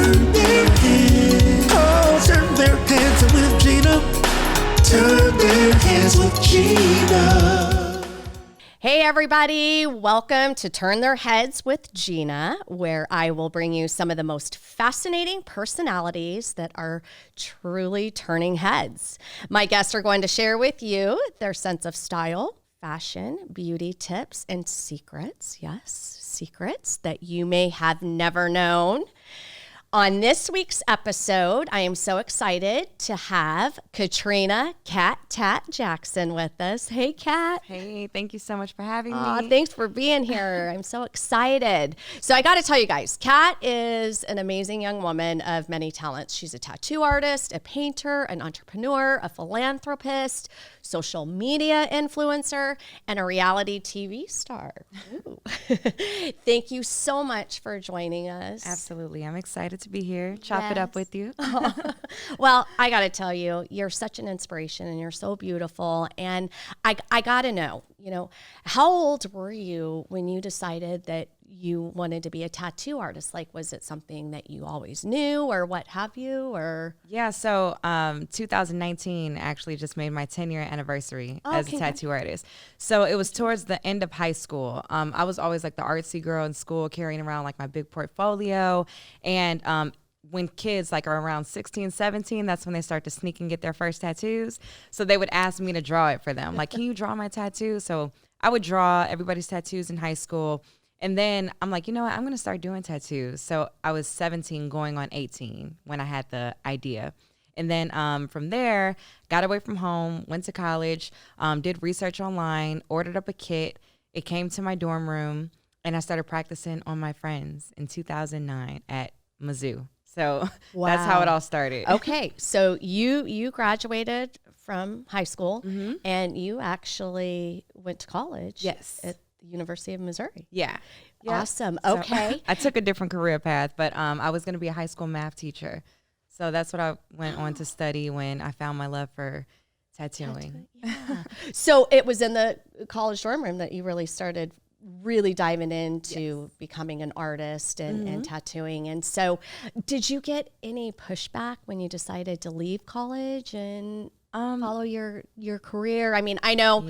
turn their heads. Oh, turn their heads with Gina. Turn their heads with Gina. Hey everybody, welcome to Turn Their Heads with Gina, where I will bring you some of the most fascinating personalities that are truly turning heads. My guests are going to share with you their sense of style, fashion, beauty tips, and secrets. Yes, secrets that you may have never known. On this week's episode, I am so excited to have Katrina Kat Tat Jackson with us. Hey, Kat. Hey, thank you so much for having me. Thanks for being here. I'm so excited. So I got to tell you guys, Kat is an amazing young woman of many talents. She's a tattoo artist, a painter, an entrepreneur, a philanthropist, social media influencer, and a reality TV star. Thank you so much for joining us. Absolutely. I'm excited to be here. Chop it up with you. Well, I got to tell you, you're such an inspiration and you're so beautiful. And I got to know, how old were you when you decided that you wanted to be a tattoo artist? Like, was it something that you always knew or what have you? Or Yeah, so 2019 actually just made my 10-year anniversary as a tattoo artist. So it was towards the end of high school. I was always like the artsy girl in school, carrying around like my big portfolio. And when kids like are around 16, 17, that's when they start to sneak and get their first tattoos. So they would ask me to draw it for them. Like, can you draw my tattoo? So I would draw everybody's tattoos in high school. And then I'm like, you know what? I'm going to start doing tattoos. So I was 17 going on 18 when I had the idea. And then from there, got away from home, went to college, did research online, ordered up a kit. It came to my dorm room, and I started practicing on my friends in 2009 at Mizzou. So That's how it all started. Okay, so you graduated from high school, and you actually went to college. Yes. At the University of Missouri. Yeah. Awesome. So, okay. I took a different career path, but I was going to be a high school math teacher. So that's what I went on to study when I found my love for tattooing. Yeah. So it was in the college dorm room that you really started really diving into becoming an artist and tattooing. And so did you get any pushback when you decided to leave college and follow your career? I mean, I know,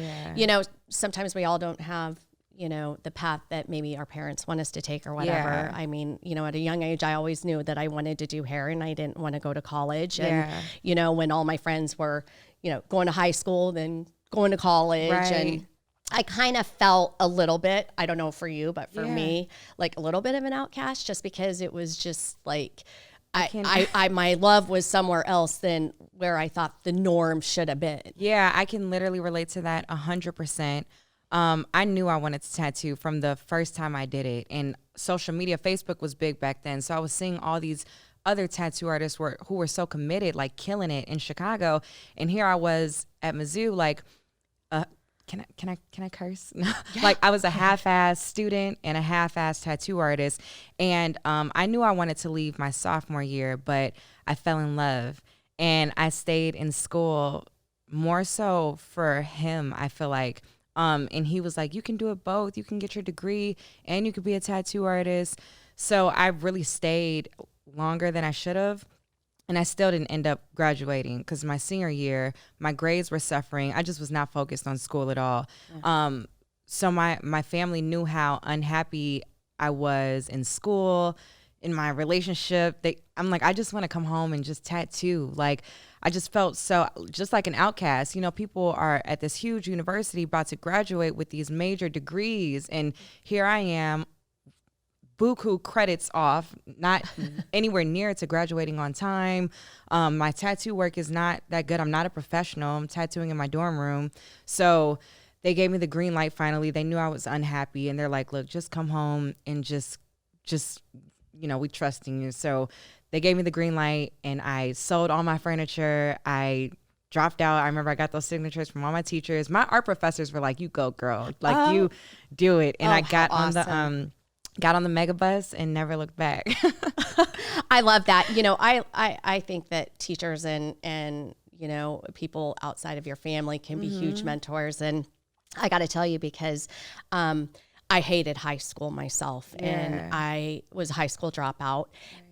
sometimes we all don't have, the path that maybe our parents want us to take or whatever. Yeah. I mean, at a young age, I always knew that I wanted to do hair and I didn't want to go to college. And, when all my friends were, going to high school, then going to college. Right. And I kind of felt a little bit, I don't know for you, but for me, like a little bit of an outcast, just because it was just like, my love was somewhere else than where I thought the norm should have been. Yeah, I can literally relate to that 100%. I knew I wanted to tattoo from the first time I did it. And social media, Facebook was big back then. So I was seeing all these other tattoo artists who were so committed, like killing it in Chicago. And here I was at Mizzou, like, can I curse? Like, I was a half-ass student and a half-ass tattoo artist. And I knew I wanted to leave my sophomore year, but I fell in love. And I stayed in school more so for him, I feel like. And he was like, you can do it both. You can get your degree and you could be a tattoo artist. So I really stayed longer than I should have. And I still didn't end up graduating because my senior year, my grades were suffering. I just was not focused on school at all. So my family knew how unhappy I was in school, in my relationship. I'm like, I just want to come home and just tattoo. Like, I just felt so just like an outcast. People are at this huge university about to graduate with these major degrees. And here I am, buku credits off, not anywhere near to graduating on time. My tattoo work is not that good. I'm not a professional. I'm tattooing in my dorm room. So they gave me the green light finally. They knew I was unhappy. And they're like, look, just come home and just we trust in you. So they gave me the green light and I sold all my furniture. I dropped out. I remember I got those signatures from all my teachers. My art professors were like, you go, girl. Like, you do it. And I got on the mega bus and never looked back. I love that. I think that teachers and people outside of your family can be huge mentors. And I got to tell you, because I hated high school myself, and I was a high school dropout.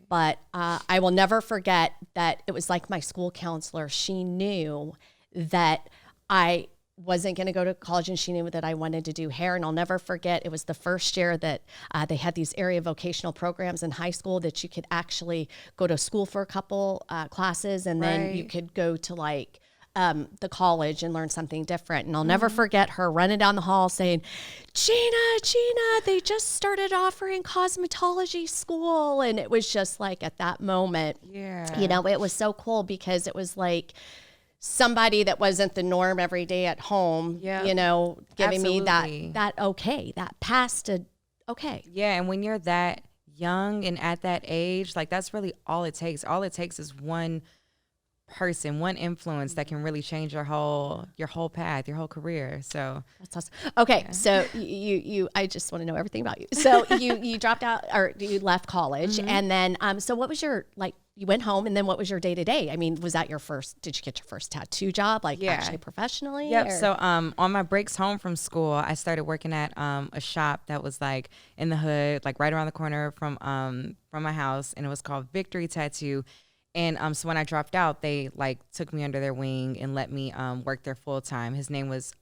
But I will never forget that it was like my school counselor. She knew that I wasn't going to go to college, and she knew that I wanted to do hair. And I'll never forget, it was the first year that they had these area vocational programs in high school that you could actually go to school for a couple classes, and then you could go to like the college and learn something different. And I'll never forget her running down the hall saying, Gina, they just started offering cosmetology school. And it was just like at that moment, you know, it was so cool because it was like somebody that wasn't the norm every day at home, you know, giving me that okay, that past to okay. Yeah, and when you're that young and at that age, like that's really all it takes. All it takes is one person, one influence that can really change your whole path, your whole career. So that's awesome. Okay, so you I just want to know everything about you. So you dropped out, or you left college, and then so what was your, like, you went home, and then what was your day to day? I mean, was that your first? Did you get your first tattoo job, like actually professionally? Yep. Or? So on my breaks home from school, I started working at a shop that was like in the hood, like right around the corner from my house, and it was called Victory Tattoo. And so when I dropped out, they like took me under their wing and let me work there full time. His name was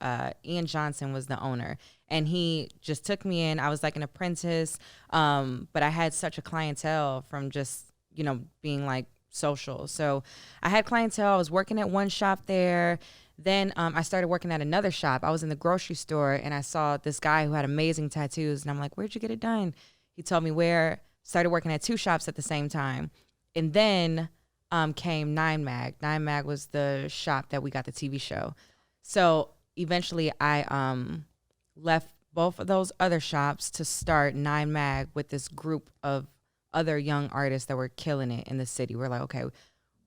Ian Johnson, was the owner, and he just took me in. I was like an apprentice, but I had such a clientele from just, you know, being like social. So I had clientele. I was working at one shop there. Then I started working at another shop. I was in the grocery store, and I saw this guy who had amazing tattoos, and I'm like, "Where'd you get it done?" He told me where. Started working at two shops at the same time, and then came Nine Mag. Nine Mag was the shop that we got the TV show. So eventually I left both of those other shops to start Nine Mag with this group of other young artists that were killing it in the city. We're like, okay,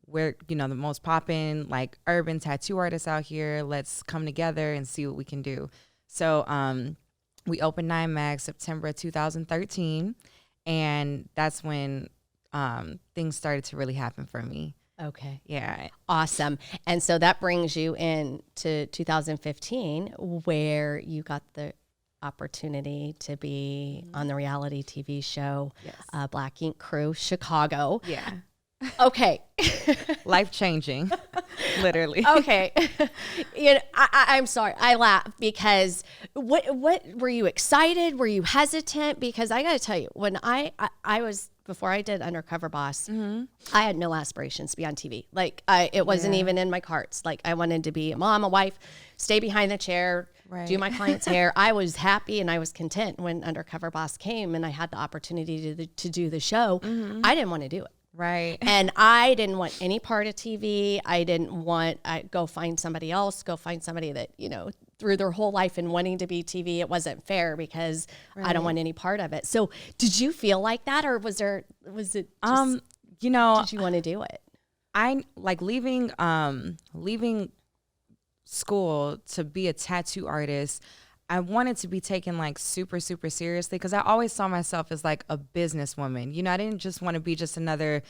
we're, you know, the most poppin', like urban tattoo artists out here. Let's come together and see what we can do. So we opened Nine Mag September 2013, and that's when things started to really happen for me. Okay. Yeah. Awesome. And so that brings you in to 2015, where you got the opportunity to be on the reality TV show, Black Ink Crew, Chicago. Yeah. Okay. Life-changing, literally. Okay. You know, I'm sorry. I laugh because what were you excited? Were you hesitant? Because I got to tell you, when I was, before I did Undercover Boss, I had no aspirations to be on TV. Like it wasn't even in my cards. Like I wanted to be a mom, a wife, stay behind the chair, do my client's hair. I was happy and I was content when Undercover Boss came and I had the opportunity to do the show. I didn't want to do it. Right. And I didn't want any part of TV. I didn't want, go find somebody else, go find somebody that, you know, through their whole life and wanting to be TV, it wasn't fair because I don't want any part of it. So did you feel like that, or was it just, you know, did you want to do it? I like leaving school to be a tattoo artist. I wanted to be taken like super, super seriously because I always saw myself as like a businesswoman. You know, I didn't just want to be just another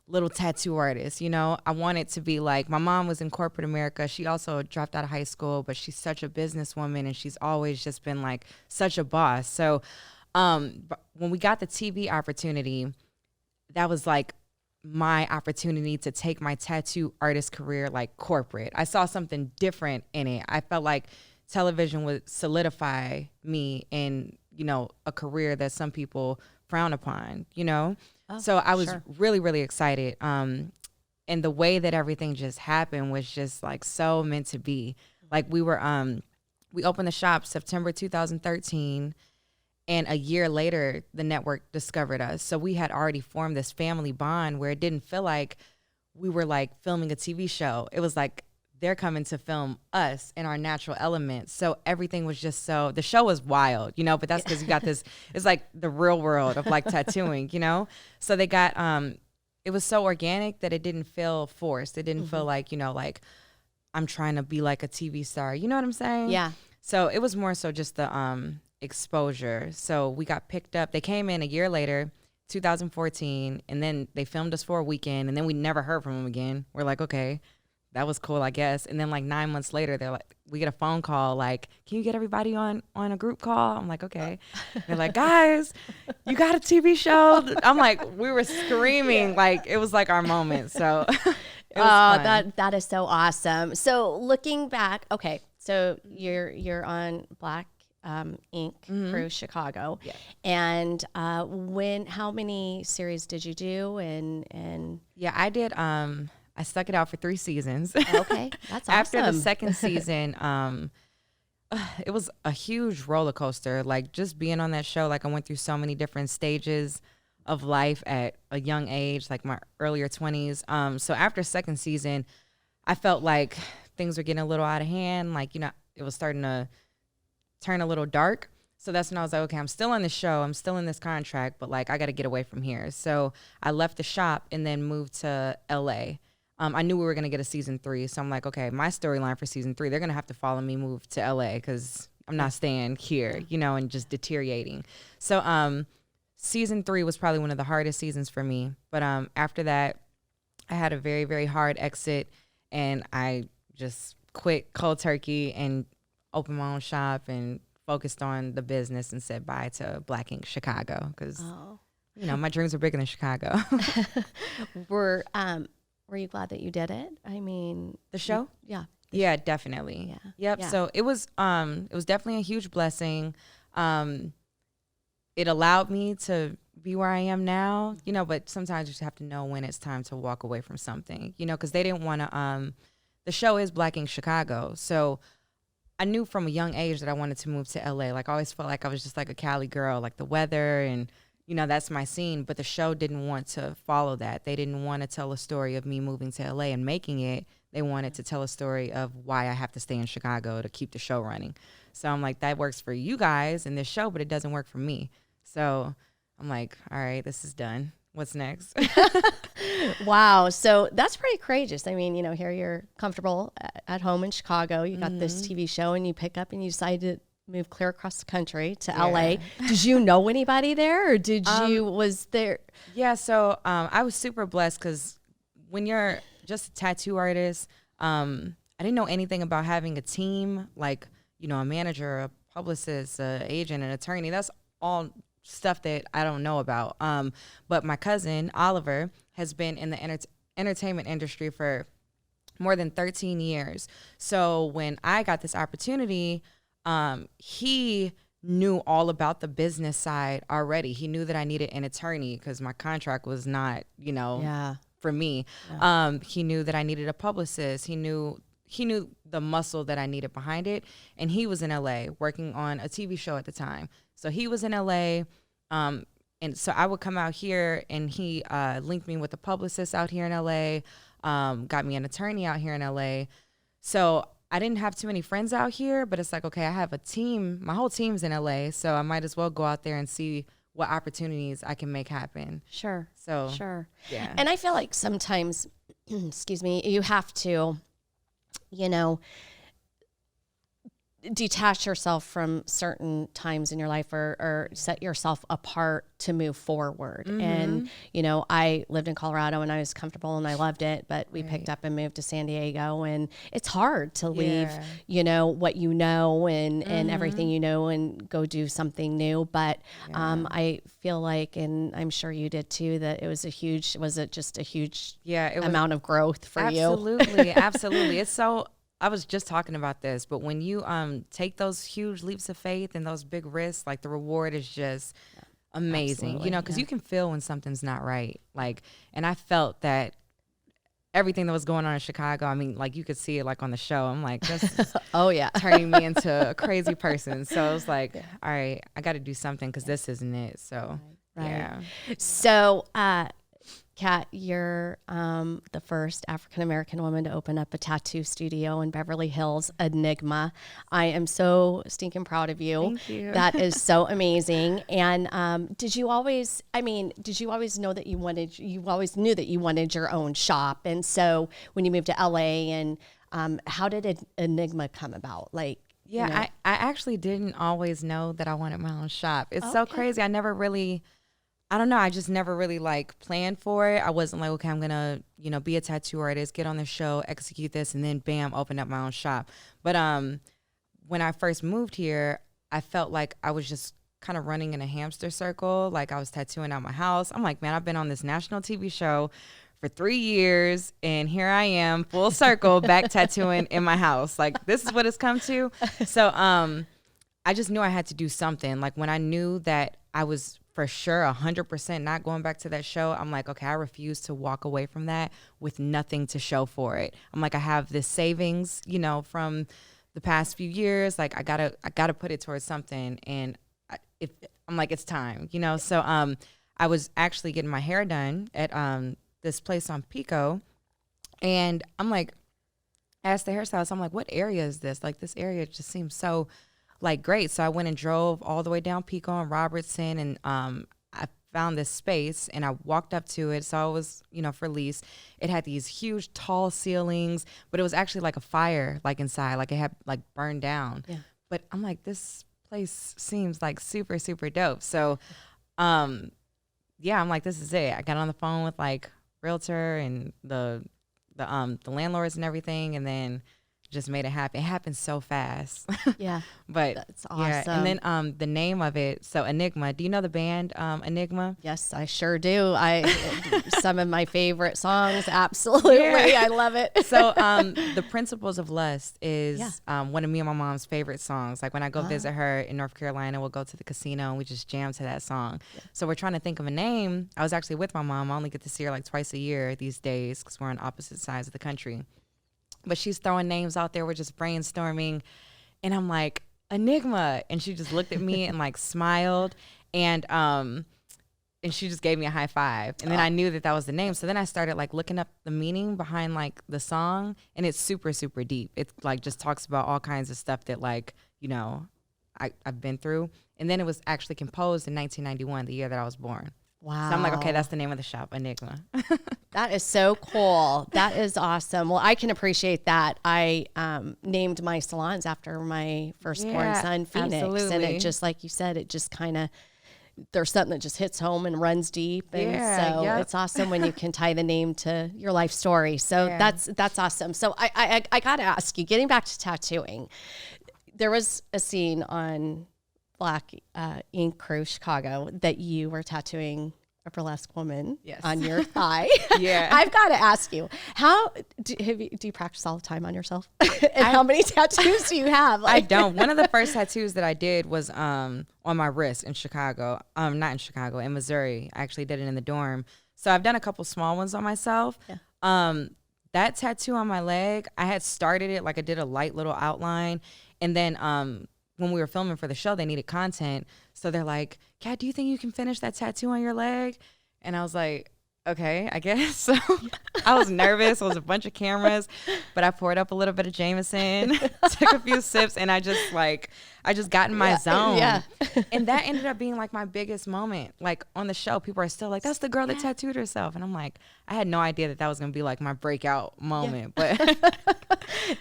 little tattoo artist. You know, I wanted to be like, my mom was in corporate America. She also dropped out of high school, but she's such a businesswoman and she's always just been like such a boss. So when we got the TV opportunity, that was like my opportunity to take my tattoo artist career like corporate. I saw something different in it. I felt like television would solidify me in, you know, a career that some people frown upon, you know? So I was really, really excited. And the way that everything just happened was just like so meant to be. Like we opened the shop September 2013, and a year later, the network discovered us. So we had already formed this family bond where it didn't feel like we were like filming a TV show. It was like, they're coming to film us in our natural elements. So everything was just so, the show was wild, you know, but that's because you got this, it's like the real world of like tattooing, you know? So they got, it was so organic that it didn't feel forced. It didn't feel like, you know, like I'm trying to be like a TV star. You know what I'm saying? Yeah. So it was more so just the exposure. So we got picked up. They came in a year later, 2014, and then they filmed us for a weekend, and then we never heard from them again. We're like, okay, that was cool, I guess. And then like 9 months later, they're like, we get a phone call, like, can you get everybody on a group call? I'm like, okay. They're like, guys, you got a TV show? I'm like, we were screaming, like it was like our moment. So it was fun. that is so awesome. So looking back, okay, so you're on Black Ink through Chicago, and how many series did you do? And Yeah, I did. I stuck it out for 3 seasons. Okay, that's awesome. After the second season, it was a huge roller coaster. Like just being on that show, like I went through so many different stages of life at a young age, like my earlier 20s. So after second season, I felt like things were getting a little out of hand. Like, it was starting to turn a little dark. So that's when I was like, okay, I'm still on the show. I'm still in this contract, but like, I got to get away from here. So I left the shop and then moved to LA. I knew we were going to get a season 3. So I'm like, okay, my storyline for season 3, they're going to have to follow me move to LA because I'm not staying here, and just deteriorating. So season 3 was probably one of the hardest seasons for me. But after that, I had a very, very hard exit, and I just quit cold turkey and opened my own shop and focused on the business and said bye to Black Ink Chicago because, my dreams are bigger than Chicago. Were you glad that you did it? I mean, the show? Yeah, definitely. Yeah. Yep. Yeah. So it was definitely a huge blessing. It allowed me to be where I am now, but sometimes you just have to know when it's time to walk away from something, because they didn't want to, the show is Black Ink Chicago. So I knew from a young age that I wanted to move to LA. Like I always felt like I was just like a Cali girl, like the weather and that's my scene, but the show didn't want to follow that. They didn't want to tell a story of me moving to LA and making it. They wanted to tell a story of why I have to stay in Chicago to keep the show running. So I'm like, that works for you guys in this show, but it doesn't work for me. So I'm like, all right, this is done. What's next? Wow. So that's pretty courageous. I mean, here you're comfortable at home in Chicago. You got this TV show and you pick up and you decide to move clear across the country to LA. Did you know anybody there or was there? Yeah. So I was super blessed because when you're just a tattoo artist, I didn't know anything about having a team, like, a manager, a publicist, an agent, an attorney. That's all stuff that I don't know about. But my cousin, Oliver, has been in the entertainment industry for more than 13 years. So when I got this opportunity, he knew all about the business side already. He knew that I needed an attorney because my contract was not, for me. Yeah. He knew that I needed a publicist. He knew the muscle that I needed behind it. And he was in LA working on a TV show at the time. So he was in LA. And so I would come out here and he linked me with a publicist out here in LA, got me an attorney out here in LA. So I didn't have too many friends out here, but it's like, okay, I have a team. My whole team's in LA, so I might as well go out there and see what opportunities I can make happen. Sure. So, sure. Yeah. And I feel like sometimes, excuse me, you have to, detach yourself from certain times in your life or set yourself apart to move forward. Mm-hmm. And, I lived in Colorado and I was comfortable and I loved it, but we picked up and moved to San Diego and it's hard to leave, what and everything and go do something new. But I feel like, and I'm sure you did too, that it was just a huge amount of growth for you? Absolutely. Absolutely. It's so, I was just talking about this, but when you take those huge leaps of faith and those big risks, like the reward is just amazing, because you can feel when something's not right. Like, and I felt that everything that was going on in Chicago, I mean, like you could see it like on the show. I'm like, this is turning me into a crazy person. So I was like, all right, I got to do something because this isn't it. So, yeah. So, Kat, you're the first African-American woman to open up a tattoo studio in Beverly Hills, Enigma. I am so stinking proud of you. Thank you. That is so amazing. And did you always know that you always knew that you wanted your own shop? And so when you moved to LA, and how did Enigma come about? I actually didn't always know that I wanted my own shop. It's so crazy. I never really I don't know. I just never really like planned for it. I wasn't like, okay, I'm gonna, be a tattoo artist, get on the show, execute this, and then bam, open up my own shop. But when I first moved here, I felt like I was just kind of running in a hamster circle. Like I was tattooing out my house. I'm like, man, I've been on this national TV show for 3 years, and here I am, full circle, back tattooing in my house. Like this is what it's come to. So I just knew I had to do something. Like when I knew that I was for sure 100% not going back to that show, I'm like, okay, I refuse to walk away from that with nothing to show for it. I'm like, I have this savings, from the past few years. Like I gotta put it towards something. And I'm like, it's time, So I was actually getting my hair done at this place on Pico, and I'm like, asked the hairstylist, I'm like, what area is this? Like this area just seems so like great. So I went and drove all the way down Pico and Robertson, and I found this space and I walked up to it. So it was, for lease. It had these huge tall ceilings, but it was actually like a fire like inside, like it had like burned down. Yeah. But I'm like, this place seems like super, super dope. So yeah, I'm like, this is it. I got on the phone with like realtor and the landlords and everything, and then just made it happen. It happened so fast. Yeah. But that's awesome. Yeah. And then the name of it, so Enigma. Do you know the band Enigma? Yes, I sure do. Some of my favorite songs. Absolutely. Yeah. I love it. So The Principles of Lust is one of me and my mom's favorite songs. Like when I go visit her in North Carolina, we'll go to the casino and we just jam to that song. Yeah. So we're trying to think of a name. I was actually with my mom. I only get to see her like twice a year these days because we're on opposite sides of the country. But she's throwing names out there. We're just brainstorming. And I'm like, Enigma. And she just looked at me and like smiled. And she just gave me a high five. And then I knew that was the name. So then I started like looking up the meaning behind like the song. And it's super, super deep. It like just talks about all kinds of stuff that like, I've been through. And then it was actually composed in 1991, the year that I was born. Wow. So I'm like, okay, that's the name of the shop, Enigma. That is so cool. That is awesome. Well, I can appreciate that. I named my salons after my firstborn son, Phoenix. Absolutely. And it just, like you said, it just kind of, there's something that just hits home and runs deep. And so it's awesome when you can tie the name to your life story. So that's awesome. So I got to ask you, getting back to tattooing, there was a scene on Black Ink Crew Chicago that you were tattooing a burlesque woman on your thigh. Yeah. I've got to ask you, how do you practice all the time on yourself? And how many tattoos do you have? I don't. One of the first tattoos that I did was on my wrist in Chicago. Not in Chicago, in Missouri. I actually did it in the dorm. So I've done a couple small ones on myself. Yeah. That tattoo on my leg, I had started it, like I did a light little outline. And then when we were filming for the show, they needed content. So they're like, Kat, do you think you can finish that tattoo on your leg? And I was like, okay, I guess. So I was nervous. It was a bunch of cameras, but I poured up a little bit of Jameson, took a few sips, and I just got in my zone. Yeah. And that ended up being like my biggest moment. Like on the show, people are still like, that's the girl that tattooed herself. And I'm like, I had no idea that was going to be like my breakout moment. Yeah. But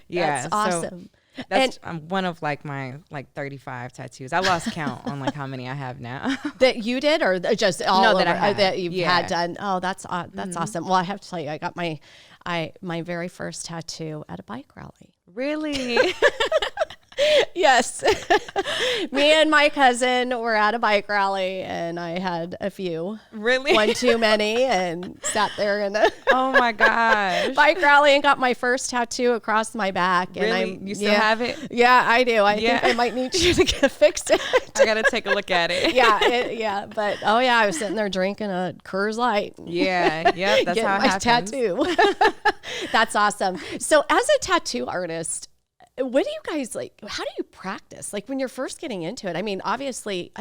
yeah. That's awesome. That's one of like my 35 tattoos. I lost count on like how many I have now. That you did, or just all over, that you've had done? Oh, that's awesome. Well, I have to tell you, I got my very first tattoo at a bike rally. Really? Yes. Me and my cousin were at a bike rally, and I had a few. Really? One too many, and sat there in a oh my gosh, bike rally and got my first tattoo across my back. Really? And you still have it? Yeah, I do. I think I might need you to get fixed it. I got to take a look at it. Yeah. But I was sitting there drinking a Coors Light. Yeah. Yep. That's how it happens. Tattoo. That's awesome. So as a tattoo artist, what do you guys like? How do you practice? Like when you're first getting into it, I mean, obviously,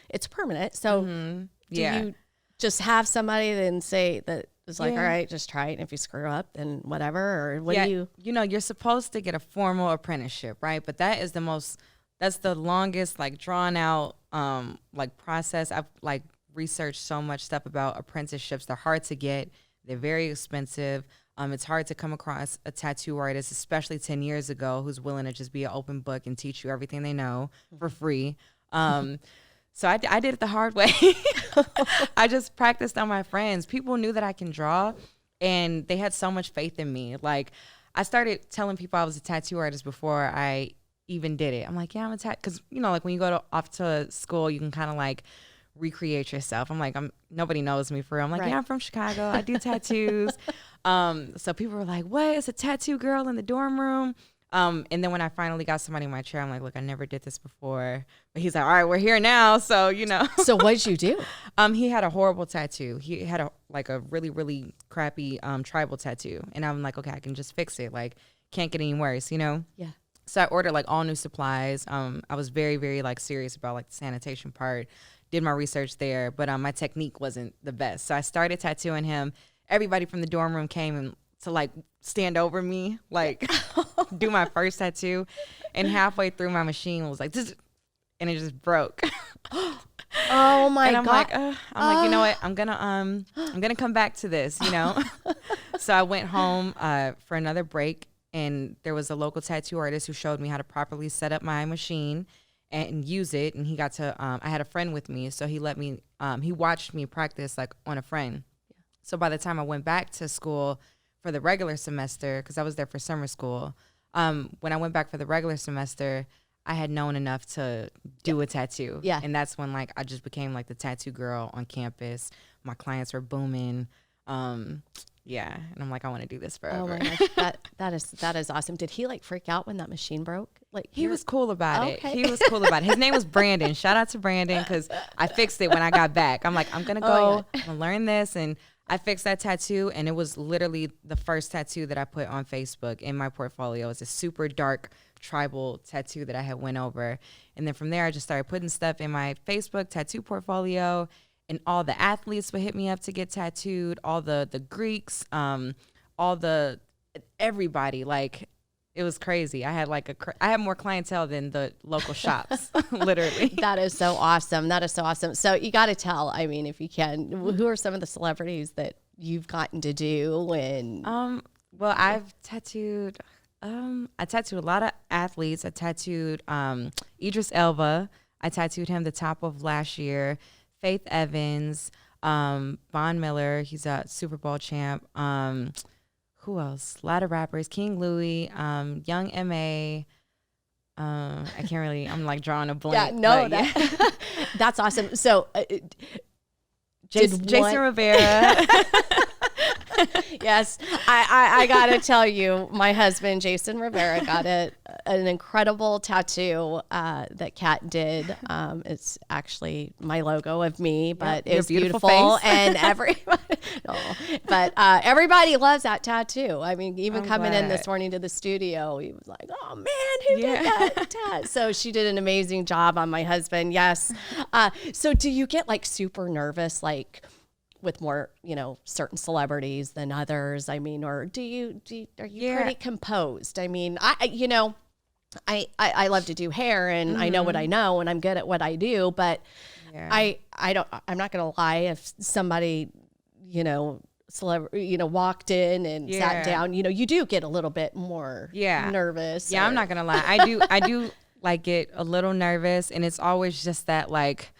it's permanent. So do you just have somebody then say that is like, all right, just try it. And if you screw up, then whatever. Or what do you? You're supposed to get a formal apprenticeship, right? But that's the longest like drawn out like process. I've like researched so much stuff about apprenticeships. They're hard to get. They're very expensive. It's hard to come across a tattoo artist, especially 10 years ago, who's willing to just be an open book and teach you everything they know for free. So I did it the hard way. I just practiced on my friends. People knew that I can draw, and they had so much faith in me. Like, I started telling people I was a tattoo artist before I even did it. I'm like, yeah, I'm a tattoo. Because, you know, like when you go off to school, you can kind of like recreate yourself. I'm like, nobody knows me for real. I'm like, Right. yeah, I'm from Chicago. I do tattoos. So people were like, what? It's a tattoo girl in the dorm room. And then when I finally got somebody in my chair, I'm like, look, I never did this before. But he's like, all right, we're here now. So, you know. So what'd you do? He had a horrible tattoo. He had a really, really crappy tribal tattoo. And I'm like, okay, I can just fix it. Like, can't get any worse, you know? Yeah. So I ordered like all new supplies. I was very, very like serious about like the sanitation part. Did my research there, but my technique wasn't the best. So I started tattooing him. Everybody from the dorm room came and to like stand over me, like do my first tattoo. And halfway through, my machine was like, this, and it just broke. Oh my And I'm God. like, you know what? I'm gonna come back to this, you know. So I went home for another break, and there was a local tattoo artist who showed me how to properly set up my machine and use it. And he got to, I had a friend with me, so he let me, he watched me practice like on a friend. So by the time I went back to school for the regular semester, because I was there for summer school, when I went back for the regular semester, I had known enough to do a tattoo. Yeah. And that's when like I just became like the tattoo girl on campus. My clients were booming. Yeah. And I'm like, I want to do this forever. Oh my gosh, that is awesome. Did he like freak out when that machine broke? Like He was cool about it. Okay. He was cool about it. His name was Brandon. Shout out to Brandon, because I fixed it when I got back. I'm like, I'm going to go I'm gonna learn this. And I fixed that tattoo, and it was literally the first tattoo that I put on Facebook in my portfolio. It's a super dark tribal tattoo that I had went over. And then from there, I just started putting stuff in my Facebook tattoo portfolio, and all the athletes would hit me up to get tattooed, all the Greeks, everybody. Like, it was crazy. I had like I had more clientele than the local shops, literally. That is so awesome. That is so awesome. So you got to tell, I mean, if you can, who are some of the celebrities that you've gotten to do? And Well, I've tattooed. I tattooed a lot of athletes. I tattooed Idris Elba. I tattooed him the top of last year. Faith Evans, Von Miller. He's a Super Bowl champ. Who else? A lot of rappers. King Louis, Young M.A. I can't really, I'm like drawing a blank. yeah, no, but that's awesome. So Jason Rivera. yes, I gotta tell you, my husband Jason Rivera got an incredible tattoo that Kat did. It's actually my logo of me, but Your it's beautiful beautiful, face. and everybody loves that tattoo. I mean, even I'm coming in glad. this morning to the studio, he was like, "Oh man, who did that tattoo?" So she did an amazing job on my husband. Yes. So do you get like super nervous, like with more, you know, certain celebrities than others? I mean, or are you pretty composed? I mean, I love to do hair, and I know what I know, and I'm good at what I do, but I'm not going to lie, if somebody, you know, walked in and sat down, you know, you do get a little bit more nervous. Yeah, I'm not gonna lie. I do like get a little nervous, and it's always just that like,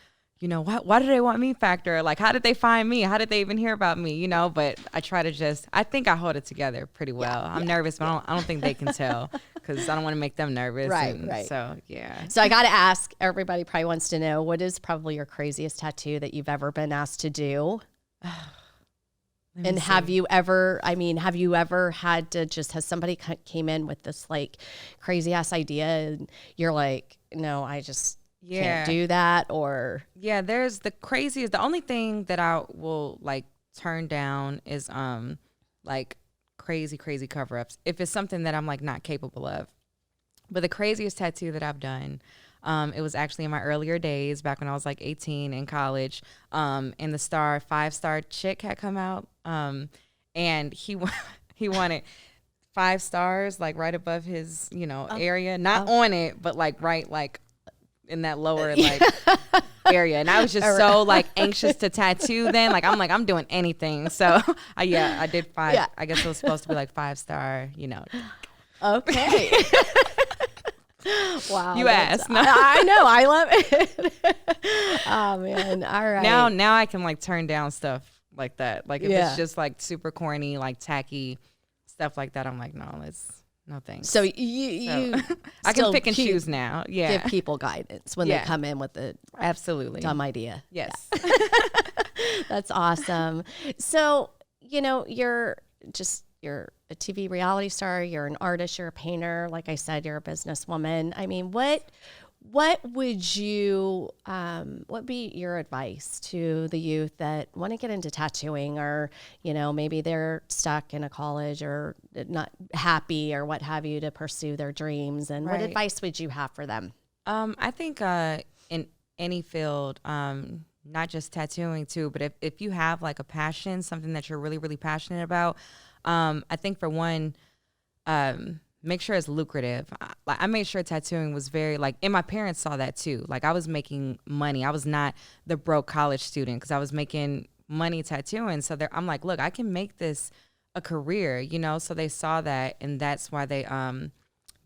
you know, why do they want me factor? Like, how did they find me? How did they even hear about me? You know, but I try to I think I hold it together pretty well. I'm nervous, but I don't think they can tell, because I don't want to make them nervous. Right. So, yeah. So I got to ask, everybody probably wants to know, what is probably your craziest tattoo that you've ever been asked to do? And have you ever had to has somebody came in with this like crazy ass idea and you're like, no, I just can't do that? Or there's the craziest. The only thing that I will like turn down is like crazy cover-ups if it's something that I'm like not capable of. But the craziest tattoo that I've done, it was actually in my earlier days, back when I was like 18 in college, and the 5-star chick had come out, and he wanted 5 stars like right above his, you know, area, not on it, but like right like in that lower like area. And I was just so like anxious to tattoo then. Like I'm doing anything. So I did 5. Yeah. I guess it was supposed to be like 5-star, you know. okay. Wow. You asked. No. I know. I love it. Oh man. All right. Now I can like turn down stuff like that. Like if Yeah. it's just like super corny, like tacky stuff like that, I'm like, no thanks. So you I can still pick and choose now. Yeah. give people guidance when they Yeah. come in with a Absolutely. dumb idea. Yes. That's awesome. So, you're a TV reality star, you're an artist, you're a painter. Like I said, you're a businesswoman. I mean, what would you, what be your advice to the youth that want to get into tattooing, or, maybe they're stuck in a college or not happy or what have you to pursue their dreams? And what Right. advice would you have for them? I think in any field, not just tattooing too, but if you have like a passion, something that you're really, really passionate about, I think for one, make sure it's lucrative. I made sure tattooing was very and my parents saw that too. Like I was making money. I was not the broke college student because I was making money tattooing. So I'm like, look, I can make this a career, So they saw that, and that's why they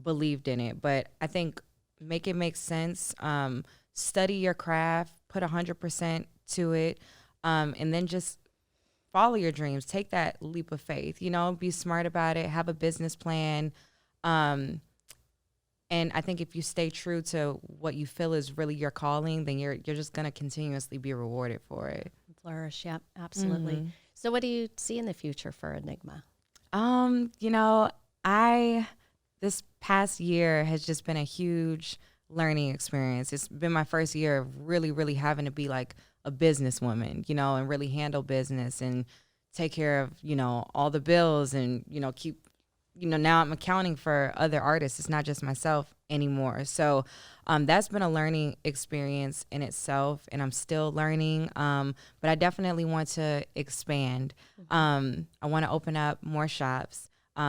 believed in it. But I think make it make sense. Study your craft, put 100% to it, and then just follow your dreams. Take that leap of faith, be smart about it, have a business plan. And I think if you stay true to what you feel is really your calling, then you're just going to continuously be rewarded for it. Flourish. Yep, absolutely. Mm-hmm. So what do you see in the future for Enigma? This past year has just been a huge learning experience. It's been my first year of really, really having to be like a businesswoman, and really handle business and take care of, all the bills and, keep, now I'm accounting for other artists. It's not just myself anymore. So that's been a learning experience in itself, and I'm still learning. But I definitely want to expand. I want to open up more shops. Okay.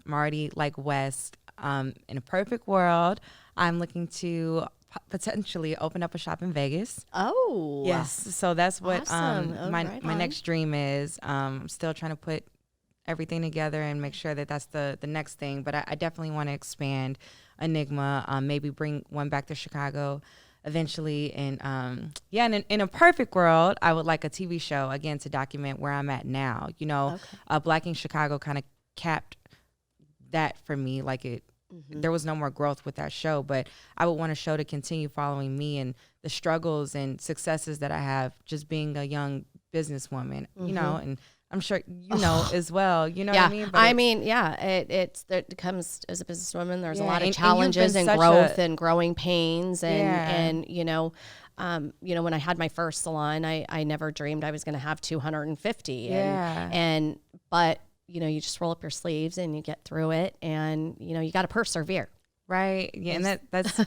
I'm already like West. In a perfect world, I'm looking to potentially open up a shop in Vegas. Oh, Yes. So that's what Awesome. Oh, my right my on. next dream is. I'm still trying to put everything together and make sure that that's the next thing. But I definitely want to expand Enigma, maybe bring one back to Chicago eventually. And and in a perfect world, I would like a TV show, again, to document where I'm at now. Black in Chicago kind of capped that for me. Like there was no more growth with that show, but I would want a show to continue following me and the struggles and successes that I have just being a young businesswoman, and I'm sure as well, what I mean? But it comes as a businesswoman. There's a Yeah, lot of and you've challenges been and such growth a- and growing pains and Yeah. when I had my first salon, I never dreamed I was going to have 250. Yeah. But you just roll up your sleeves and you get through it, and you got to persevere. Right. Yeah. And that's,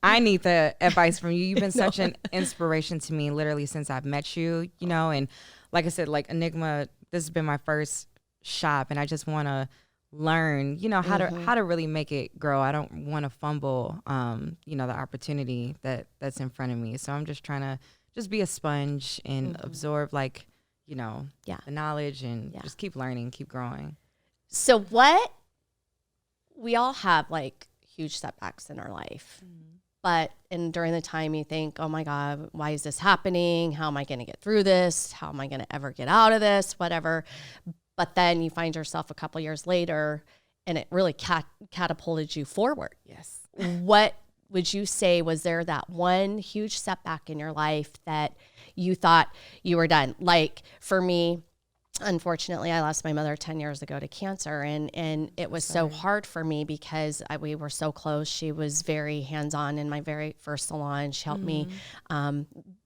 I need the advice from you. You've been such an inspiration to me literally since I've met you, and like I said, like Enigma, this has been my first shop, and I just want to learn, how to really make it grow. I don't want to fumble, the opportunity that's in front of me. So I'm just trying to just be a sponge and absorb the knowledge and just keep learning, keep growing. So we all have like huge setbacks in our life. But during the time you think, oh my God, why is this happening? How am I going to get through this? How am I going to ever get out of this? Whatever. But then you find yourself a couple years later and it really catapulted you forward. Yes. What would you say, was there that one huge setback in your life that you thought you were done? Like for me, unfortunately, I lost my mother 10 years ago to cancer, and it was so hard for me because we were so close. She was very hands-on in my very first salon. She helped me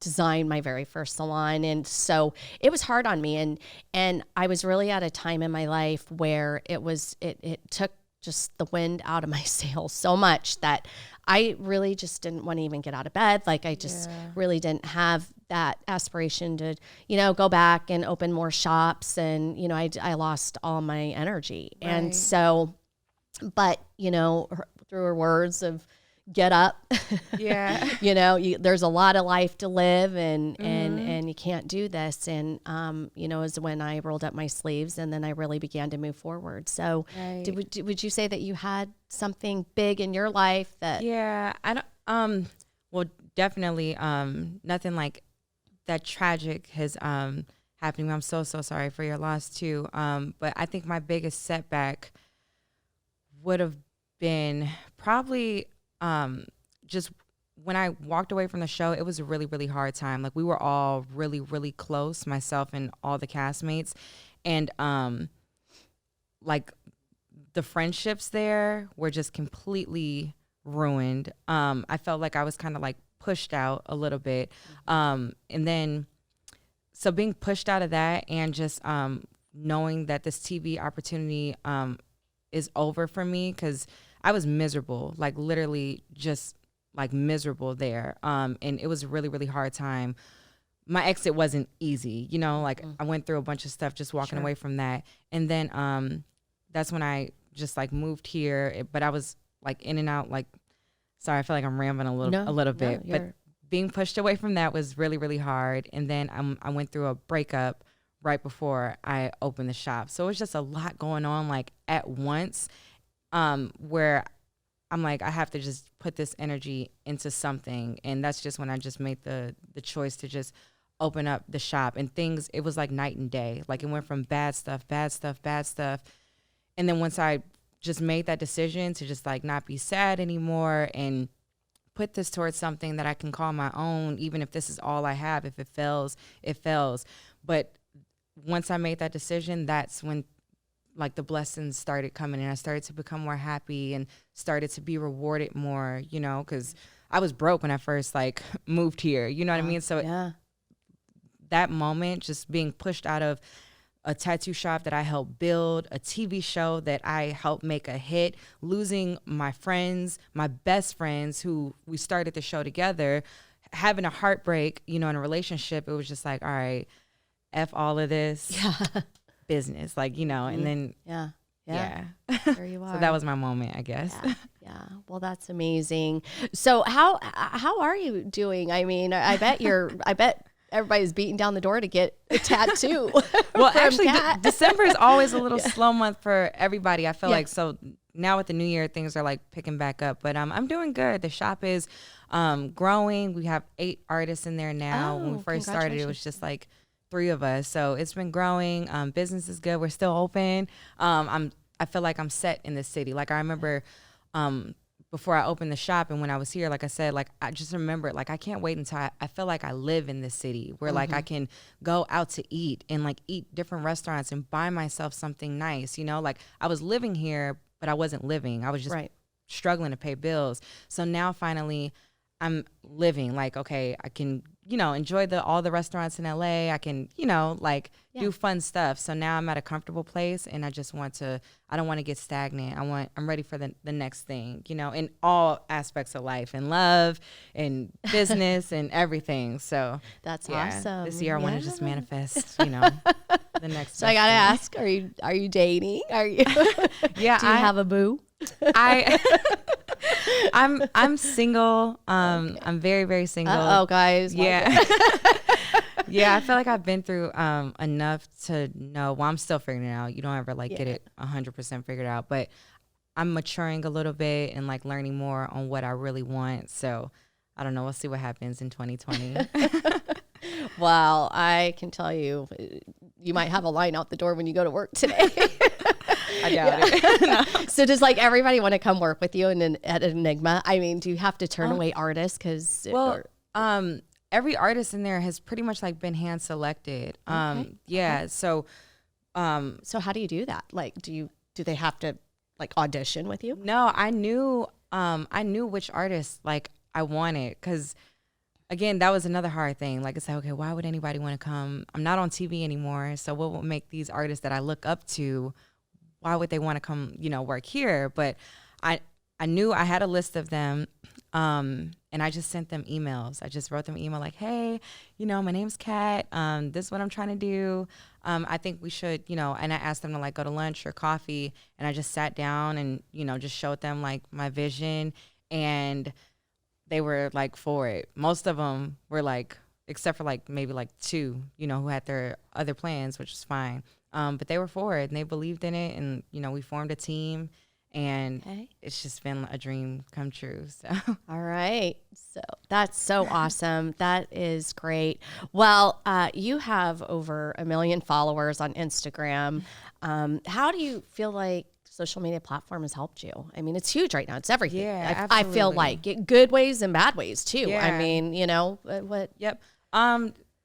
design my very first salon, and so it was hard on me. And I was really at a time in my life where it took just the wind out of my sails so much that I really just didn't want to even get out of bed. Like I just really didn't have that aspiration to, go back and open more shops. And, I lost all my energy. Right. And so, but, through her words of, get up. Yeah. You know, there's a lot of life to live, and you can't do this. And you know, is when I rolled up my sleeves, and then I really began to move forward. So, Right. would you say that you had something big in your life that? Yeah, I don't. Well, definitely. Nothing like that tragic has happened. I'm so sorry for your loss too. But I think my biggest setback would have been probably just when I walked away from the show. It was a really hard time. Like, we were all really close, myself and all the castmates, and like the friendships there were just completely ruined. I felt like I was kind of like pushed out a little bit. And then, so being pushed out of that, and just knowing that this TV opportunity is over for me, because I was miserable, like literally just like miserable there. And it was a really hard time. My exit wasn't easy, you know, like I went through a bunch of stuff just walking away from that. And then that's when I just like moved here, but I was like in and out, like, sorry, I feel like I'm rambling a little bit, but being pushed away from that was really hard. And then I went through a breakup right before I opened the shop. So it was just a lot going on like at once, where I'm like, I have to just put this energy into something. And that's just when I just made the choice to just open up the shop. And things, it was like night and day. Like, it went from bad stuff. And then once I just made that decision to just like not be sad anymore and put this towards something that I can call my own, even if this is all I have. If it fails, it fails. But once I made that decision, that's when like the blessings started coming, and I started to become more happy and started to be rewarded more, you know, because I was broke when I first like moved here, you know what I mean? So that moment, just being pushed out of a tattoo shop that I helped build, a TV show that I helped make a hit, losing my friends, my best friends who we started the show together, having a heartbreak, you know, in a relationship. It was just like, all right, F all of this business, like, you know, and then, there you are. So that was my moment, I guess. Yeah. Well, that's amazing. So how are you doing? I mean, I bet everybody's beating down the door to get a tattoo. Well, actually, December is always a little slow month for everybody. I feel like, so now with the new year, things are like picking back up. But I'm doing good. The shop is growing. We have 8 artists in there now. When we first started, it was just like 3 of us. So it's been growing. Business is good. We're still open. I feel like I'm set in this city. Like, I remember before I opened the shop, and when I was here, like I said, like, I just remember, like, I can't wait until I feel like I live in this city where like I can go out to eat and like eat different restaurants and buy myself something nice, you know, like I was living here, but I wasn't living. I was just struggling to pay bills. So now finally I'm living, like, okay, I can, you know, enjoy all the restaurants in LA. I can, you know, like do fun stuff. So now I'm at a comfortable place, and I just I don't want to get stagnant. I'm ready for the next thing, you know, in all aspects of life, and love and business and everything. So that's awesome. This year I want to just manifest, you know, the next. So I got to ask, are you dating? Are you? Yeah. Do you have a boo? I'm single. I'm very single. Oh, guys. Yeah. Yeah, I feel like I've been through enough to know. Well, I'm still figuring it out. You don't ever like get it 100% figured out, but I'm maturing a little bit and like learning more on what I really want. So I don't know. We'll see what happens in 2020. Well, I can tell you, you might have a line out the door when you go to work today. I doubt it. So does like everybody want to come work with you at Enigma? I mean, do you have to turn away artists? Every artist in there has pretty much like been hand selected. Yeah. So how do you do that? Like, do they have to like audition with you? No, I knew which artists like I wanted, because again, that was another hard thing. Like I said, okay, why would anybody want to come? I'm not on TV anymore. So what will make these artists that I look up to, why would they want to come, you know, work here? But I knew I had a list of them. And I just sent them emails. I just wrote them an email like, hey, you know, my name's Kat. This is what I'm trying to do. I think we should, you know, and I asked them to like go to lunch or coffee. And I just sat down and, you know, just showed them like my vision. and they were like for it. Most of them were like, except for like maybe like 2, you know, who had their other plans, which was fine. But they were for it and they believed in it. And, you know, we formed a team and it's just been a dream come true. So, all right. So that's so awesome. That is great. Well, you have over 1 million followers on Instagram. How do you feel like social media platform has helped you? I mean, it's huge right now. It's everything. Yeah, I feel like good ways and bad ways too. Yeah. I mean, you know, what? Yep.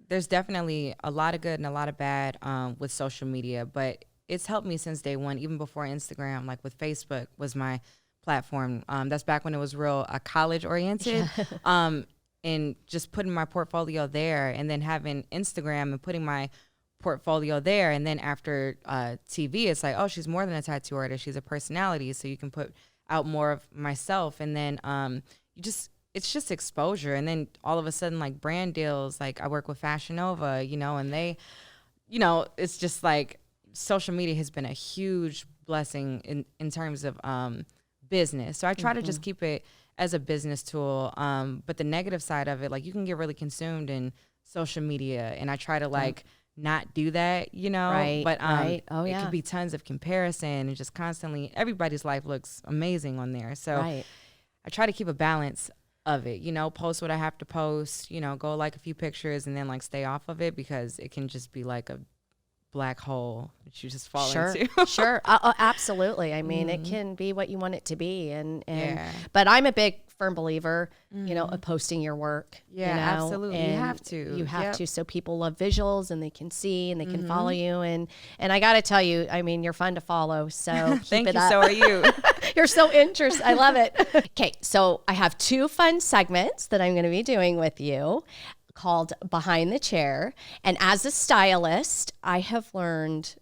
There's definitely a lot of good and a lot of bad with social media, but it's helped me since day one, even before Instagram, like with Facebook was my platform. That's back when it was real college oriented. And just putting my portfolio there and then having Instagram and putting my portfolio there. And then after TV, it's like, oh, she's more than a tattoo artist. She's a personality. So you can put out more of myself. And then it's just exposure. And then all of a sudden, like brand deals, like I work with Fashion Nova, you know, and they, you know, it's just like social media has been a huge blessing in terms of business. So I try to just keep it as a business tool. But the negative side of it, like you can get really consumed in social media. And I try to like not do that, you know, but Oh, it could be tons of comparison and just constantly everybody's life looks amazing on there. So I try to keep a balance of it, you know, post what I have to post, you know, go like a few pictures and then like stay off of it because it can just be like a black hole that you just fall into. Sure. Absolutely. I mean, it can be what you want it to be. But I'm a big firm believer, you know, of posting your work. Yeah, you know, absolutely. You have to. You have to. So people love visuals and they can see and they can follow you. And I got to tell you, I mean, you're fun to follow. So thank keep it you. up. So are you. You're so interesting. I love it. Okay. So I have 2 fun segments that I'm going to be doing with you, called Behind the Chair. And as a stylist, I have learned,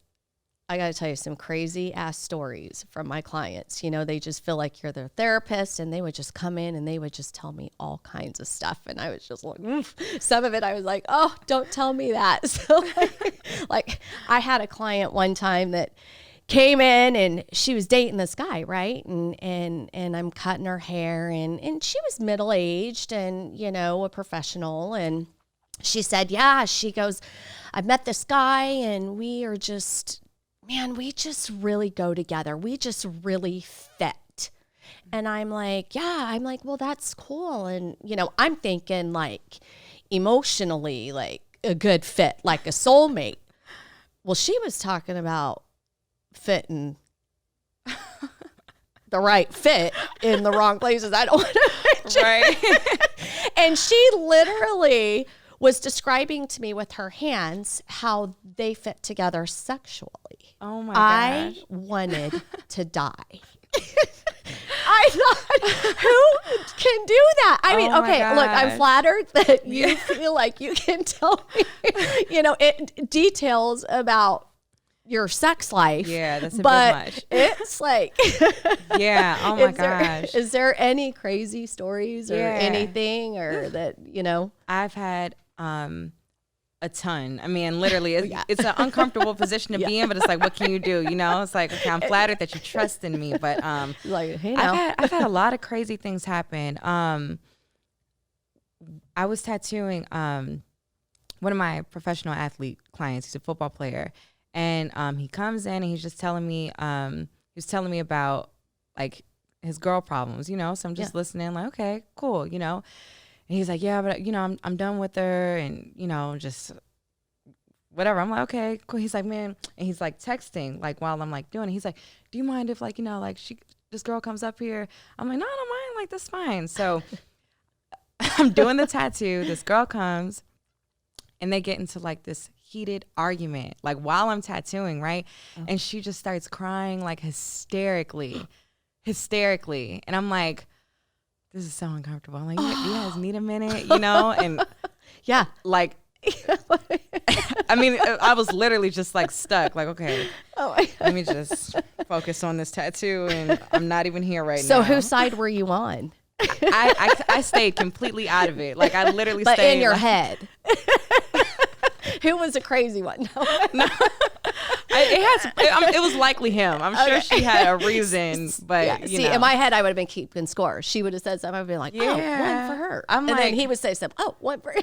I got to tell you, some crazy ass stories from my clients. You know, they just feel like you're their therapist and they would just come in and they would just tell me all kinds of stuff. And I was just like, some of it I was like, oh, don't tell me that. So like I had a client one time that came in and she was dating this guy, right? And I'm cutting her hair and she was middle-aged and, you know, a professional. And she said, yeah, she goes, I met this guy and we are just, man, we just really go together. We just really fit. And I'm like, well, that's cool. And, you know, I'm thinking like emotionally, like a good fit, like a soulmate. Well, she was talking about fitting the right fit in the wrong places. I don't want to mention. Right. And she literally was describing to me with her hands how they fit together sexually. Oh my gosh. I wanted to die. I thought, who can do that? I mean, okay, look, I'm flattered that you feel like you can tell me, you know, details about your sex life. Yeah, that's a bit much. It's like, yeah, oh my gosh. Is there any crazy stories or anything or that, you know? I've had a ton. I mean, literally, it's an uncomfortable position to be in, but it's like, what can you do? You know, it's like, okay, I'm flattered that you trust in me, but like, hey, now. I've had a lot of crazy things happen. I was tattooing one of my professional athlete clients. He's a football player. And he comes in and he's just telling me, about like his girl problems, you know? So I'm just listening like, okay, cool, you know? And he's like, yeah, but you know, I'm done with her and, you know, just whatever. I'm like, okay, cool. He's like, man, and he's like texting like while I'm like doing it. He's like, do you mind if like, you know, like this girl comes up here? I'm like, no, I don't mind. Like, that's fine. So I'm doing the tattoo. This girl comes and they get into like this heated argument, like while I'm tattooing, right? And she just starts crying like hysterically. And I'm like, this is so uncomfortable. I'm like, you guys need a minute, you know? And yeah, like, I mean, I was literally just like stuck, like, okay, let me just focus on this tattoo and I'm not even here right now. So whose side were you on? I stayed completely out of it. Like I literally but stayed in your like, head. Who was a crazy one? No. It It was likely him. I'm sure she had a reason, but Yeah. you See, know. in my head, I would have been keeping score. She would have said something. I'd be like, oh, Yeah. one for her. I'm and then like- he would say something. Oh, one for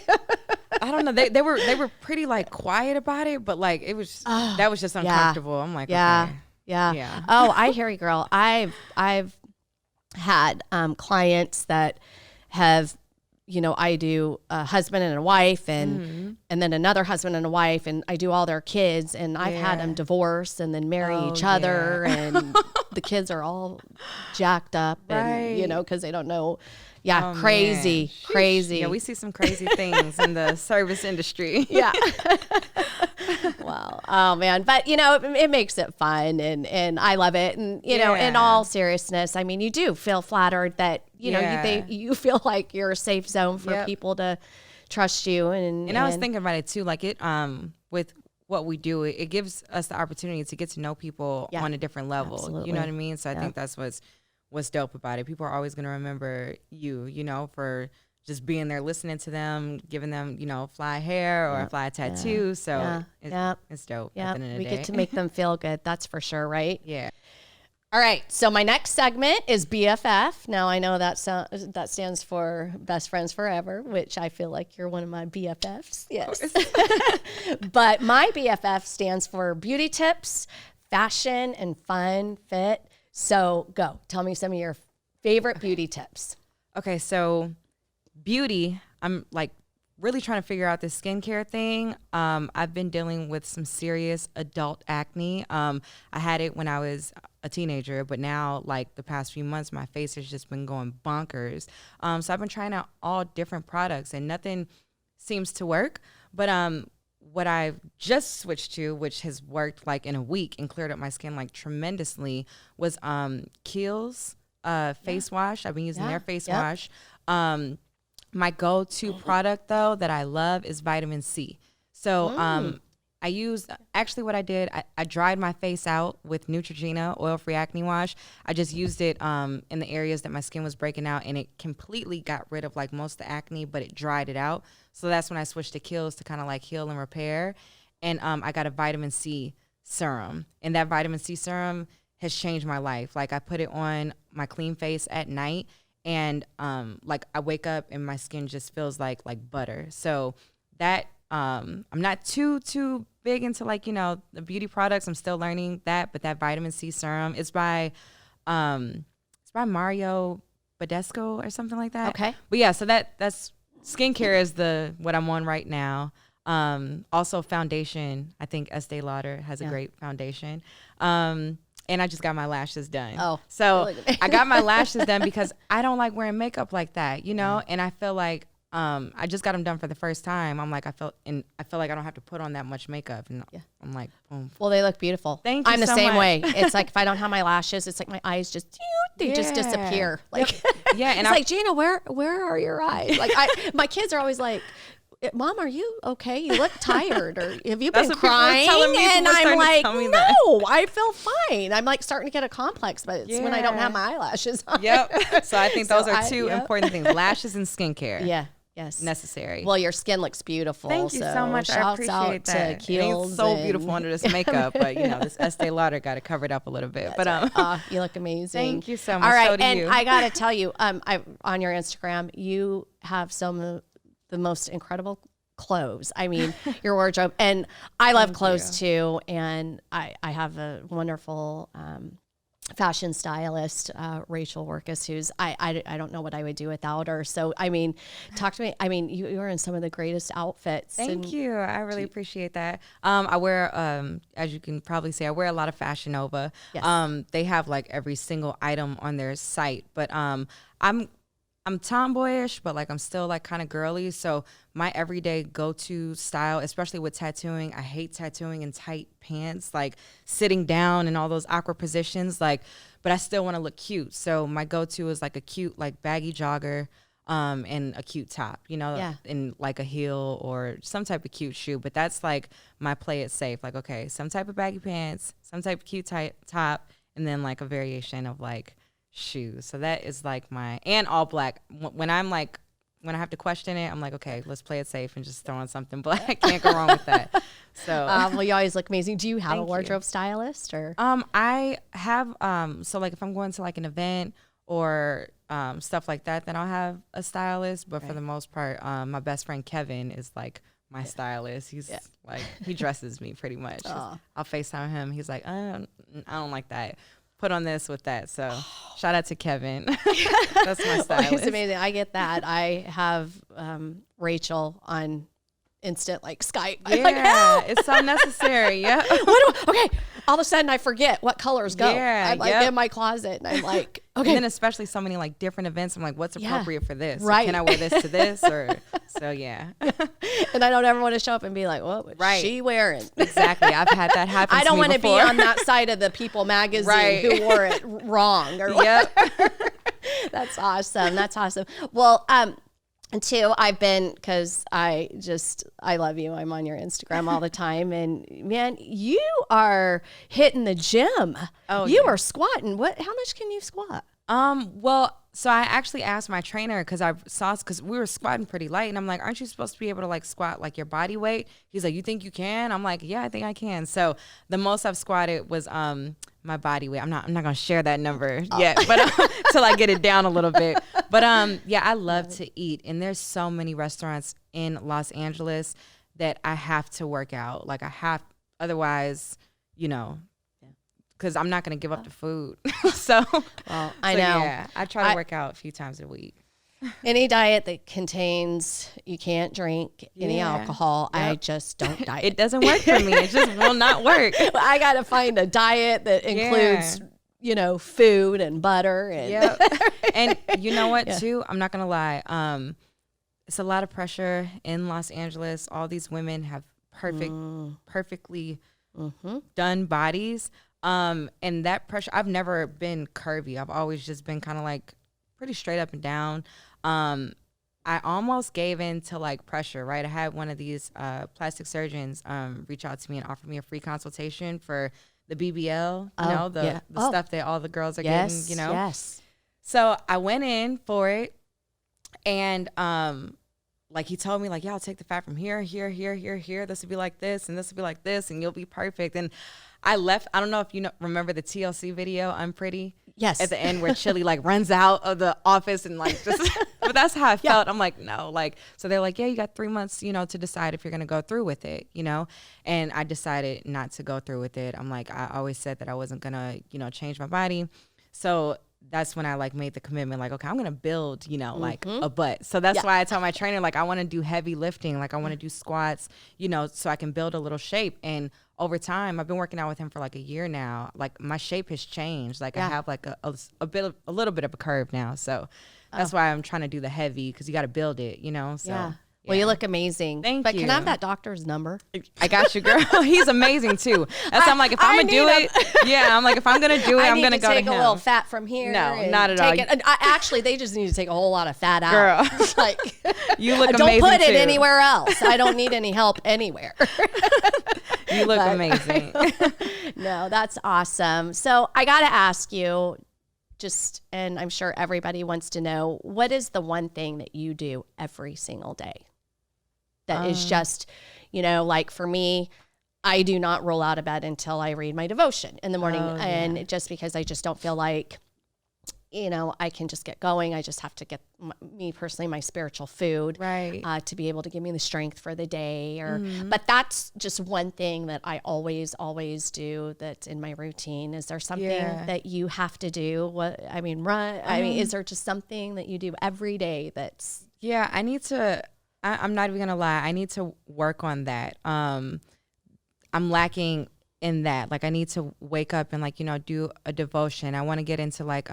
I don't know. They were pretty like quiet about it, but like it was that was just uncomfortable. I'm like, yeah. okay. Yeah. Yeah. Oh, I hear you, girl. I've had clients that have, you know, I do a husband and a wife and then another husband and a wife, and I do all their kids, and I've had them divorce and then marry each other, and the kids are all jacked up and, you know, because they don't know. Yeah, Oh, crazy, man. Sheesh. crazy. Yeah, we see some crazy things in the service industry. Yeah. Wow. Oh man. But you know, it makes it fun, and I love it. And you know, in Yeah. all seriousness, I mean, you do feel flattered that, you know, Yeah. you feel like you're a safe zone for Yep. people to trust you. And I was thinking about it too, like it with what we do, it gives us the opportunity to get to know people Yeah. on a different level. Absolutely. You know what I mean? So I think that's what's dope about it. People are always gonna remember you know, for just being there, listening to them, giving them, you know, fly hair or a fly tattoo. So it's dope. Yeah, At the end of we the get day. to make them feel good. That's for sure, right? Yeah. All right. So my next segment is BFF. Now I know that that stands for Best Friends Forever, which I feel like you're one of my BFFs. Yes. But my BFF stands for Beauty Tips, Fashion, and Fun Fit. So go. Tell me some of your favorite beauty tips. Okay, so beauty, I'm like really trying to figure out this skincare thing. I've been dealing with some serious adult acne. I had it when I was a teenager, but now like the past few months, my face has just been going bonkers. So I've been trying out all different products and nothing seems to work. But what I've just switched to, which has worked like in a week and cleared up my skin like tremendously, was Kiehl's face wash. I've been using their face wash. My go-to product though that I love is vitamin C. So I used, actually what I did, I dried my face out with Neutrogena oil-free acne wash. I just used it in the areas that my skin was breaking out, and it completely got rid of like most of the acne, but it dried it out. So that's when I switched to Kiehl's to kind of like heal and repair. And I got a vitamin C serum, and that vitamin C serum has changed my life. Like I put it on my clean face at night, and like I wake up and my skin just feels like butter. So that I'm not too big into like, you know, the beauty products. I'm still learning that, but that vitamin C serum is by Mario Badescu or something like that. Okay. But yeah, so that's skincare is what I'm on right now. Also foundation. I think Estee Lauder has a great foundation. And I just got my lashes done. Oh, so really? I got my lashes done because I don't like wearing makeup like that, you know? And I feel like I just got them done for the first time. I'm like, I feel like I don't have to put on that much makeup. And I'm like, boom. Well, they look beautiful. Thank you I'm the so same much. way. It's like if I don't have my lashes, it's like my eyes just just disappear. Like Yeah, and it's like, Gina, where are your eyes? Like my kids are always like, Mom, are you okay? You look tired, or have you That's been what people are crying? telling me. And People are I'm starting to like, tell me that. no, I feel fine. I'm like starting to get a complex, but it's when I don't have my eyelashes on. Yep. So I think those So are two important things: lashes and skincare. Yeah. Yes. Necessary. Well, your skin looks beautiful. Thank you so much. I shouts appreciate out that. to It ain't Kiehl's so and- beautiful under this makeup, but you know, this Estee Lauder got it covered up a little bit. But you look amazing. Thank you so much. All right, So do and you. I gotta tell you, on your Instagram, you have some of the most incredible clothes. I mean, your wardrobe, and I love clothes too. And I have a wonderful fashion stylist, Rachel Workus, who's I don't know what I would do without her. So I mean, talk to me. I mean, you're in some of the greatest outfits. Thank you. I really appreciate that. I wear, as you can probably see, I wear a lot of Fashion Nova. Yes. They have like every single item on their site, but I'm tomboyish, but like I'm still like kind of girly. So my everyday go-to style, especially with tattooing, I hate tattooing in tight pants, like sitting down in all those awkward positions. Like, but I still want to look cute. So my go-to is like a cute, like baggy jogger, and a cute top, you know, and like a heel or some type of cute shoe. But that's like my play it safe. Like, okay, some type of baggy pants, some type of cute top, and then like a variation of like shoes. So that is like my, and all black. When when I have to question it, I'm like, okay, let's play it safe and just throw on something black. Can't go wrong with that. So, well, you always look amazing. Do you have a Thank you. wardrobe stylist or? I have, so like if I'm going to like an event or stuff like that, then I'll have a stylist. But for the most part, my best friend Kevin is like my stylist. He's like, he dresses me pretty much. I'll FaceTime him. He's like, I don't like that. Put on this with that. So shout out to Kevin. That's my stylist. It's amazing. I get that. I have Rachel on instant like Skype. I'm like, Yeah, it's so necessary. Yeah. Okay. All of a sudden I forget what colors go. Yeah, I'm like in my closet and I'm like, okay. And then especially so many like different events, I'm like, what's appropriate for this? Right. Can I wear this to this? Or so yeah. And I don't ever want to show up and be like, what was she wearing? Exactly. I've had that happen. I don't want to be on that side of the People magazine who wore it wrong or Yep. That's awesome. That's awesome. Well, and two, I've been, because I love you. I'm on your Instagram all the time. And man, you are hitting the gym. Oh, you yeah. are squatting. How much can you squat? Well, so I actually asked my trainer because we were squatting pretty light, and I'm like, aren't you supposed to be able to like squat like your body weight? He's like, you think you can? I'm like, yeah, I think I can. So the most I've squatted was my body weight. I'm not gonna share that number yet, but till I get it down a little bit. But yeah, I love to eat, and there's so many restaurants in Los Angeles that I have to work out. Like otherwise, because I'm not going to give up the food. So, I know. Yeah, I try to work out a few times a week. Any diet that contains, you can't drink any alcohol, Yep. I just don't diet. It doesn't work for me. It just will not work. I got to find a diet that includes, food and butter. And Yep. And you know what, too? I'm not going to lie. It's a lot of pressure in Los Angeles. All these women have perfectly done bodies. And that pressure, I've never been curvy. I've always just been kind of like pretty straight up and down. I almost gave in to like pressure, right? I had one of these plastic surgeons reach out to me and offer me a free consultation for the BBL, the stuff that all the girls are getting, Yes. So I went in for it, and like he told me, like, yeah, I'll take the fat from here, here, here, here, here. This will be like this, and this will be like this, and you'll be perfect. And I left. I don't know if you remember the TLC video, I'm Pretty. Yes. At the end where Chili like runs out of the office and like just, but that's how I felt. I'm like, no, like, so they're like, yeah, you got 3 months, to decide if you're going to go through with it, and I decided not to go through with it. I'm like, I always said that I wasn't going to, change my body. So that's when I like made the commitment, like, okay, I'm going to build, like a butt. So that's why I tell my trainer, like, I want to do heavy lifting. Like I want to do squats, so I can build a little shape. And over time, I've been working out with him for like a year now. Like my shape has changed. Like I have like a little bit of a curve now. So that's why I'm trying to do the heavy, because you got to build it, So, yeah. Well, you look amazing. Thank you. But can I have that doctor's number? I got you, girl. He's amazing too. That's why I'm like, if I'm gonna do it, I'm like, if I'm gonna do it, I'm gonna go to him. Take a little fat from here. No, and not at all. Actually, they just need to take a whole lot of fat out. Girl, like you look don't amazing. Don't put it too. anywhere else. I don't need any help anywhere. You look amazing. No, that's awesome. So I got to ask you, and I'm sure everybody wants to know, what is the one thing that you do every single day that is just, like for me, I do not roll out of bed until I read my devotion in the morning. And just because I just don't feel like, I can just get going. I just have to get me personally, my spiritual food, right, to be able to give me the strength for the day. But that's just one thing that I always do that's in my routine. Is there something that you have to do? Run. Is there just something that you do every day that's? Yeah, I need to. I'm not even gonna lie. I need to work on that. I'm lacking in that. Like I need to wake up and like, do a devotion. I want to get into like,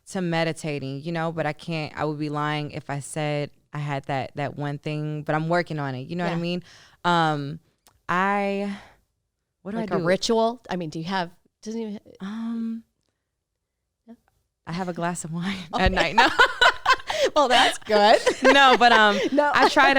to meditating, but I can't, I would be lying if I said I had that one thing, but I'm working on it. You know what I mean? What do I do? A ritual? Do you have, I have a glass of wine at night. No. Well, that's good. No, but No. I try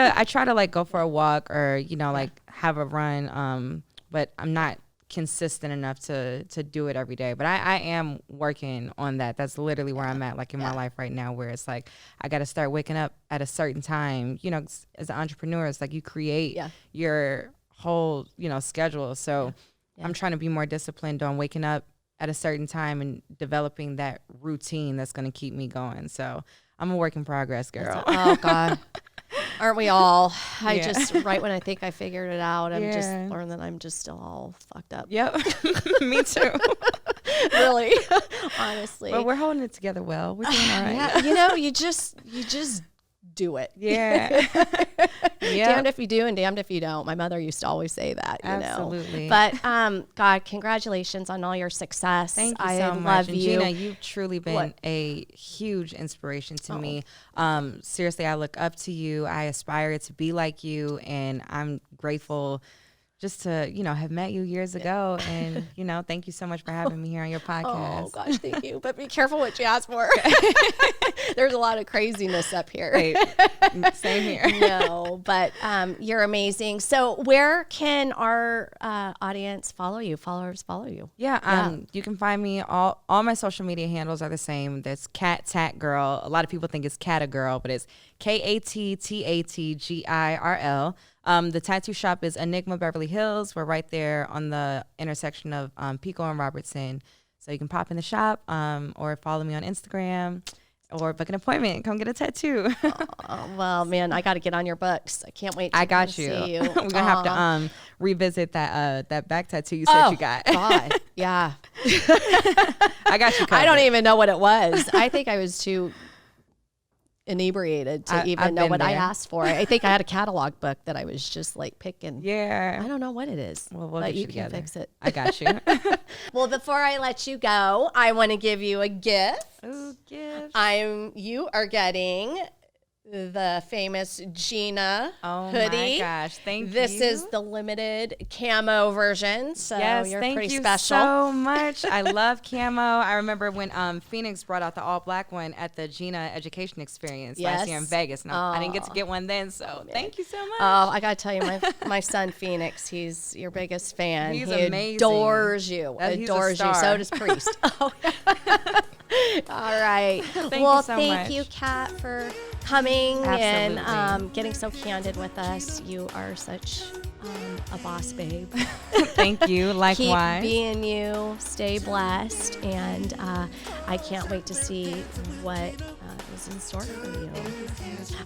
to like go for a walk or, like have a run. But I'm not consistent enough to do it every day. But I am working on that. That's literally where I'm at, like in my life right now, where it's like I got to start waking up at a certain time. You know, as an entrepreneur, it's like you create your whole, you know, schedule. So I'm trying to be more disciplined on waking up at a certain time and developing that routine that's going to keep me going. So I'm a work in progress, girl. Oh God. Aren't we all? I just, right when I think I figured it out, I'm just learning that I'm just still all fucked up. Yep. Me too. Really. Honestly. But we're holding it together well. We're doing all right. Yeah, you know, you just do it. Yeah. Damned if you do and damned if you don't. My mother used to always say that, you Absolutely. know. But God, congratulations on all your success. Thank you I so love much. And you. Gina, you've truly been a huge inspiration to me. Seriously, I look up to you. I aspire to be like you, and I'm grateful just to, you know, have met you years ago. And, you know, thank you so much for having me here on your podcast. Oh, gosh, thank you. But be careful what you ask for. There's a lot of craziness up here. Hey, same here. No, but you're amazing. So where can our audience follow you, followers follow you? Yeah, you can find me, all my social media handles are the same. There's Cat Tat Girl. A lot of people think it's Cat a Girl, but it's KATTATGIRL. The tattoo shop is Enigma Beverly Hills. We're right there on the intersection of Pico and Robertson. So you can pop in the shop or follow me on Instagram or book an appointment and come get a tattoo. Oh, well, man, I got to get on your books. I can't wait to I got see you. you. We're going to have to revisit that back tattoo you said you got. God. Yeah. I got you covered. I don't even know what it was. I think I was too inebriated to even know what I asked for. I think I had a catalog book that I was just like picking. Yeah. I don't know what it is. Well, we'll but get you you can together. fix it. I got you. Well, before I let you go, I want to give you a gift. Ooh, gift. You are getting the famous Gina my hoodie. gosh, thank you. This is the limited camo version, so yes, you're thank pretty you special. so much. I love camo. I remember when Phoenix brought out the all black one at the Gina Education Experience last year in Vegas. And I didn't get to get one then, so thank you so much. Oh, I gotta tell you, my son Phoenix, he's your biggest fan. He's he amazing. Adores you. He's a Adores you. star. So does Priest. Oh, all right. Thank well, you so thank much. you, Kat, for coming Absolutely. and getting so candid with us. You are such a boss babe. Thank you. Likewise. Keep being you. Stay blessed. And I can't wait to see what is in store for you.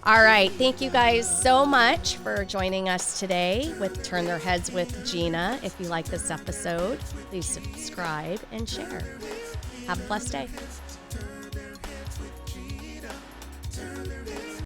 All right. Thank you guys so much for joining us today with Turn Their Heads with Gina. If you like this episode, please subscribe and share. Have a blessed day.